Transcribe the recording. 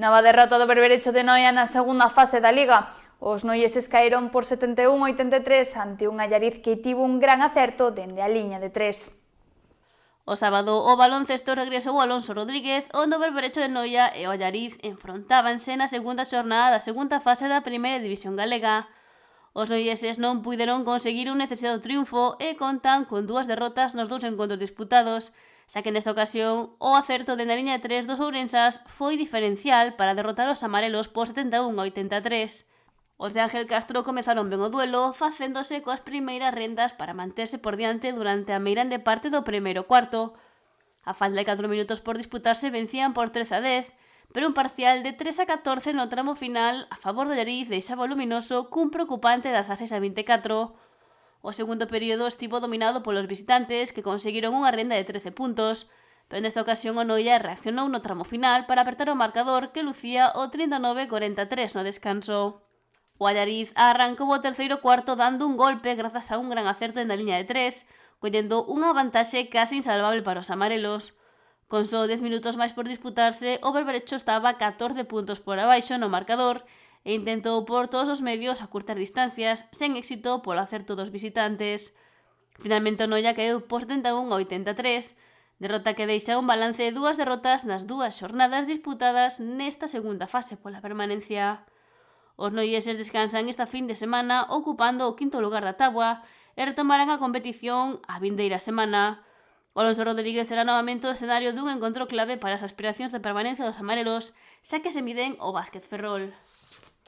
Nova derrota do Berberecho de Noia na segunda fase da Liga. Os noieses caeron por 71-83 ante un Allariz que tivo un gran acerto dende a liña de 3. O sábado o baloncesto regresou ao Alonso Rodríguez, onde o Berberecho de Noia e o Allariz enfrontábanse na segunda xornada da segunda fase da primeira división galega. Os noieses non puideron conseguir un necesitado triunfo e contan con 2 derrotas nos 2 encontros disputados, xa que nesta ocasión o acerto dende a liña de 3 dos ourensás foi diferencial para derrotar os amarelos por 71-83. Os de Ángel Castro comezaron ben o duelo, facéndose coas primeiras rendas para manterse por diante durante a meirande parte do primeiro cuarto. A falta de 4 minutos por disputarse vencían por 13-10, pero un parcial de 3-14 no tramo final a favor do Allariz deixaba o luminoso cun preocupante 16-24. O segundo período estivo dominado polos visitantes, que conseguiron unha renda de 13 puntos, pero nesta ocasión o Noia reaccionou no tramo final para apertar o marcador que lucía o 39-43 no descanso. O Allariz arrancou o terceiro cuarto dando un golpe grazas a un gran acerto na liña de 3, collendo unha vantaxe case insalvable para os amarelos. Con só 10 minutos máis por disputarse, o Berberecho estaba 14 puntos por abaixo no marcador e intentou por todos os medios acurtar distancias, sen éxito polo acerto dos visitantes. Finalmente o Noia caeu por 71-83, derrota que deixa un balance de 2 derrotas nas 2 xornadas disputadas nesta segunda fase pola permanencia. Os noieses descansan esta fin de semana ocupando o 5º lugar da táboa e retomarán a competición a vindeira semana. O Alonso Rodríguez será novamente o escenario dun encontro clave para as aspiracións de permanencia dos amarelos, xa que se miden o básquet Ferrol.